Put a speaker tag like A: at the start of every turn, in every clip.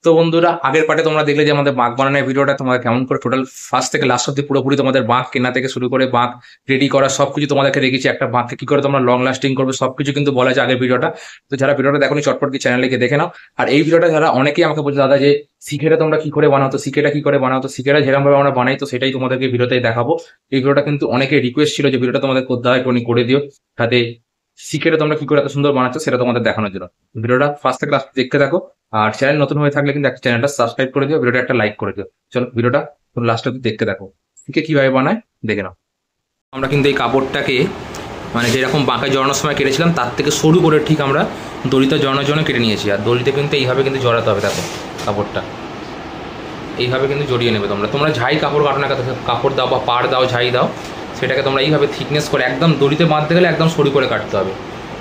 A: তো বন্ধুরা, আগের পার্টে তোমরা দেখলে যে আমাদের বাঁক বানানোর ভিডিওটা তোমাদের কেমন করে টোটাল ফার্স্ট থেকে লাস্ট অব্দি পুরোপুরি তোমাদের বাঁক কেনা থেকে শুরু করে বাঁক রেডি করা সবকিছু তোমাদেরকে দেখিয়েছি। একটা বাঁককে কি করে তোমরা লং লাস্টিং করবে সবকিছু কিন্তু বলা যায় আগের ভিডিওটা। তো যারা ভিডিওটা দেখোনি চটপট কি চ্যানেলে গিয়ে দেখে নাও। আর এই ভিডিওটা যারা অনেকেই আমাকে বলছে দাদা যে শিখেটা তোমরা কি করে বানাও, তো শিখেটা কি করে বানাও, তো শিখেটা যেরকম ভাবে আমরা বানাই তো সেটাই তোমাদেরকে ভিডিওতে দেখাবো। এই ভিডিওটা কিন্তু অনেকে রিকোয়েস্ট ছিল যে ভিডিওটা তোমাদের করতে হয় করে দিও, সাথে শিখেটা তোমরা কি করে এত সুন্দর বানাচ্ছো সেটা তোমাদের দেখানোর জন্য। ভিডিওটা ফার্স্ট থেকে লাস্ট দেখতে থাকো। আর চ্যানেল নতুন হয়ে থাকলে কিন্তু একটা চ্যানেলটা সাবস্ক্রাইব করে দিও, ভিডিওটা একটা লাইক করে দিও। চলো ভিডিওটা তুমি লাস্ট অব্দি দেখতে থাকো, শিখে কিভাবে বানায় দেখে নাও। আমরা কিন্তু এই কাপড়টাকে মানে যেরকম বাঁকা জড়ানোর সময় কেটেছিলাম তার থেকে সরু করে ঠিক আমরা দড়িতে জড়ানোর জন্য কেটে নিয়েছি। আর দড়িতে কিন্তু এইভাবে কিন্তু জড়াতে হবে, দেখো কাপড়টা এইভাবে কিন্তু জড়িয়ে নেবে। তোমরা ঝাই কাপড় কাটো না, কাপড় দাও বা পাড় দাও, ঝাই দাও, সেটাকে তোমরা এইভাবে থিকনেস করে একদম দড়িতে বাঁধতে গেলে একদম সরু করে কাটতে হবে।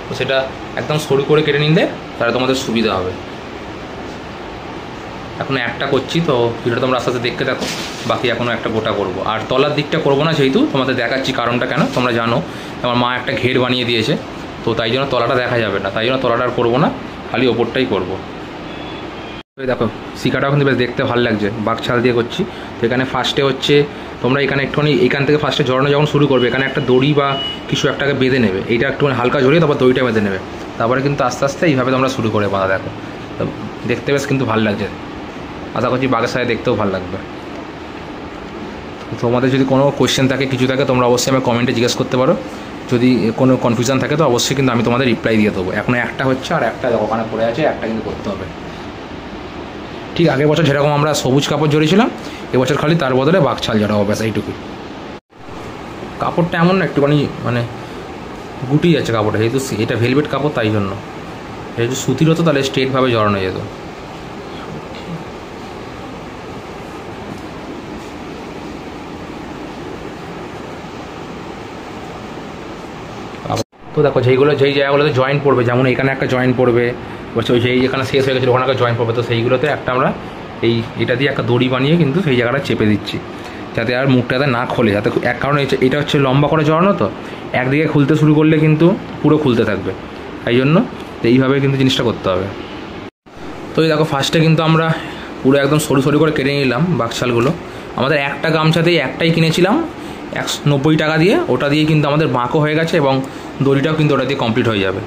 A: তো সেটা একদম সরু করে কেটে নিলে তাহলে তোমাদের সুবিধা হবে। এখন একটা করছি, তো ভিডিওটা তোমরা আস্তে আস্তে দেখতে থাকো। বাকি এখনও একটা গোটা করব, আর তলার দিকটা করবো না, যেহেতু তোমাদের দেখাচ্ছি কারণটা কেন। তোমরা জানো আমার মা একটা ঘের বানিয়ে দিয়েছে, তো তাই জন্য তলাটা দেখা যাবে না, তাই জন্য তলাটা আর করবো না, খালি ওপরটাই করবো। দেখো শিকাটাও কিন্তু বেশ দেখতে ভালো লাগছে, বাঘ ছাল দিয়ে করছি। তো এখানে ফার্স্টে হচ্ছে তোমরা এখানে একটুখানি এখান থেকে ফার্স্টে জড়ানো যখন শুরু করবে এখানে একটা দড়ি বা কিছু একটাকে বেঁধে নেবে, এইটা একটুখানি হালকা জড়িয়ে তারপর দড়িটা বেঁধে নেবে, তারপরে কিন্তু আস্তে আস্তে এইভাবে তোমরা শুরু করে বাঁধা। দেখো তো দেখতে বেশ কিন্তু ভালো লাগছে, আশা করছি বাঘের সাথে দেখতেও ভালো লাগবে। তোমাদের যদি কোনো কোয়েশ্চেন থাকে কিছু থাকে তোমরা অবশ্যই আমার কমেন্টে জিজ্ঞেস করতে পারো। যদি কোনো কনফিউশন থাকে তো অবশ্যই কিন্তু আমি তোমাদের রিপ্লাই দিয়ে দেবো। এখন একটা হচ্ছে আর একটা ওখানে পড়ে আছে, একটা কিন্তু করতে হবে। ঠিক আগের বছর যেরকম আমরা সবুজ কাপড় জড়িয়েছিলাম এবছর খালি তার বদলে বাঘ ছাল জড়াবো, ব্যাস এইটুকুই। কাপড়টা এমন না একটুখানি মানে গুটি যাচ্ছে কাপড়টা, যেহেতু এটা ভেলভেট কাপড় তাই জন্য। যেহেতু সুতির হতো তাহলে স্ট্রেটভাবে জড়ানো যেত। তো দেখো যেই জায়গাগুলোতে জয়েন্ট পড়বে, যেমন এখানে একটা জয়েন্ট পড়বে, বলছে ওই যেখানে শেষ হয়ে গেছিলো ওখানে একটা জয়েন্ট পড়বে, তো সেইগুলোতে একটা আমরা এটা দিয়ে একটা দড়ি বানিয়ে কিন্তু সেই জায়গাটা চেপে দিচ্ছি, যাতে আর মুখটাতে না খোলে। যাতে এক কারণে এটা হচ্ছে লম্বা করে জড়ানো, তো একদিকে খুলতে শুরু করলে কিন্তু পুরো খুলতে থাকবে, তাই জন্য এইভাবে কিন্তু জিনিসটা করতে হবে। তো এই দেখো ফার্স্টে কিন্তু আমরা পুরো একদম সরু সরু করে কেটে নিলাম বাকশালগুলো। আমাদের একটা গামছাতেই একটাই কিনেছিলাম 190 টাকা দিয়ে, ওটা দিয়ে কিন্তু আমাদের বাঁকও হয়ে গেছে এবং দড়িটাও কিন্তু ওটা দিয়ে কমপ্লিট হয়ে যাবে,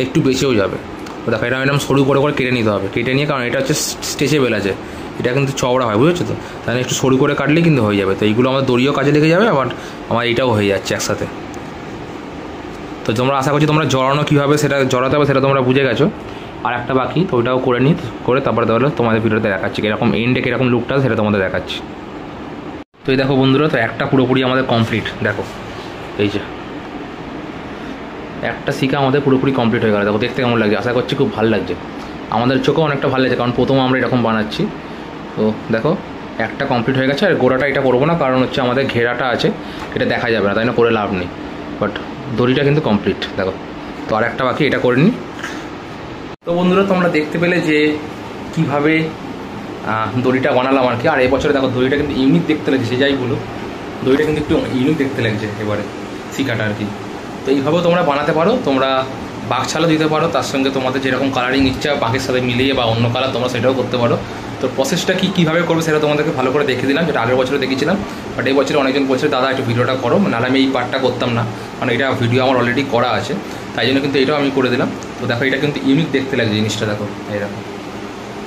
A: একটু বেঁচেও যাবে। তো দেখো এটা এরকম সরু করে কেটে নিতে হবে, কেটে নিয়ে, কারণ এটা হচ্ছে স্ট্রেচেবল আছে, এটা কিন্তু চওড়া হয়, বুঝেছো তো, তাহলে একটু সরু করে কাটলেই কিন্তু হয়ে যাবে। তো এইগুলো আমার দড়িও কাজে লেগে যাবে, আবার আমার এটাও হয়ে যাচ্ছে একসাথে। তো তোমরা আশা করছি তোমরা জড়ানো কীভাবে সেটা জড়াতে হবে সেটা তোমরা বুঝে গেছো। আর একটা বাকি, তো ওইটাও করে তারপরে তাহলে তোমাদের ভিডিওতে দেখাচ্ছি এরকম এন্ডে কীরকম লুকটা সেটা তোমাদের দেখাচ্ছি। তো এই দেখো বন্ধুরা, তো একটা পুরোপুরি আমাদের কমপ্লিট। দেখো এই যে একটা শিখা আমাদের পুরোপুরি কমপ্লিট হয়ে গেল। দেখো দেখতে কেমন লাগছে, আশা করছি খুব ভালো লাগছে, আমাদের চোখেও অনেকটা ভালো লাগছে, কারণ প্রথম আমরা এরকম বানাচ্ছি। তো দেখো একটা কমপ্লিট হয়ে গেছে। আর গোড়াটা এটা করবো না, কারণ হচ্ছে আমাদের ঘেরাটা আছে, এটা দেখা যাবে না, তাই না করে লাভ নেই। বাট দড়িটা কিন্তু কমপ্লিট। দেখো তো আর একটা বাকি, এটা করে নিই। তো বন্ধুরা তোমরা দেখতে পেলে যে কীভাবে দড়িটা বানালাম আর কি। আর এবছরে দেখো দড়িটা কিন্তু ইউনিক দেখতে লাগছে, যাই বলো দড়িটা কিন্তু একটু ইউনিক দেখতে লাগছে এবারে শিকাটা আর কি। তো এইভাবেও তোমরা বানাতে পারো, তোমরা বাঘ ছালও দিতে পারো, তার সঙ্গে তোমাদের যেরকম কালারিং ইচ্ছা বাঘের সাথে মিলিয়ে বা অন্য কালার তোমরা সেটাও করতে পারো। তো প্রসেসটা কীভাবে করবে সেটা তোমাদেরকে ভালো করে দেখে দিলাম, যেটা আগের বছরে দেখিয়েছিলাম। বাট এই বছরে অনেকজন বলছে দাদা একটু ভিডিওটা করো, নাহলে আমি এই পার্টটা করতাম না, কারণ এটা ভিডিও আমার অলরেডি করা আছে, তাই জন্য কিন্তু এটাও আমি করে দিলাম। তো দেখো এটা কিন্তু ইউনিক দেখতে লাগছে জিনিসটা, দেখো এই দেখো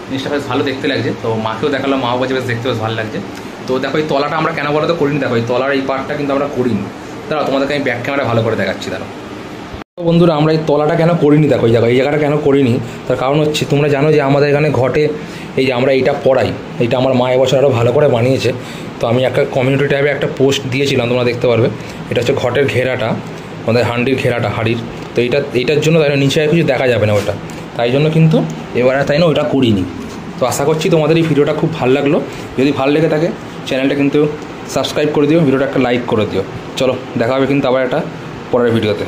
A: জিনিসটা বেশ ভালো দেখতে লাগছে। তো মাকেও দেখালাম, মাও বলছে বেশ দেখতে বেশ ভালো লাগছে। তো দেখো এই তলাটা আমরা কেন বলো তো করিনি, দেখো এই তলার এই পার্টটা কিন্তু আমরা করিনি। দাঁড়াও তোমাদেরকে আমি ব্যাক ক্যামেরা ভালো করে দেখাচ্ছি, দাঁড়াও। তো বন্ধুরা আমরা এই তলাটা কেন করিনি, দেখো এই জায়গাটা কেন করিনি, তার কারণ হচ্ছে তোমরা জানো যে আমাদের এখানে ঘটে এই যে আমরা এইটা পড়াই, এইটা আমার মা এবছর আরও ভালো করে বানিয়েছে। তো আমি একটা কমিউনিটি ট্যাবে একটা পোস্ট দিয়েছিলাম, তোমরা দেখতে পারবে। এটা হচ্ছে ঘটের ঘেরাটা, আমাদের হাঁড়ির ঘেরাটা হাঁড়ির। তো এইটার জন্য তাই নিচে কিছু দেখা যাবে না ওটা, তাই জন্য কিন্তু এবারে তাই না ওইটা করিনি। তো আশা করছি তোমাদের এই ভিডিওটা খুব ভালো লাগলো। যদি ভালো লেগে থাকে চ্যানেলটা কিন্তু সাবস্ক্রাইব করে দিও, ভিডিওটা একটা লাইক করে দিও। চলো দেখা হবে কিন্তু আবার একটা পরের ভিডিওতে।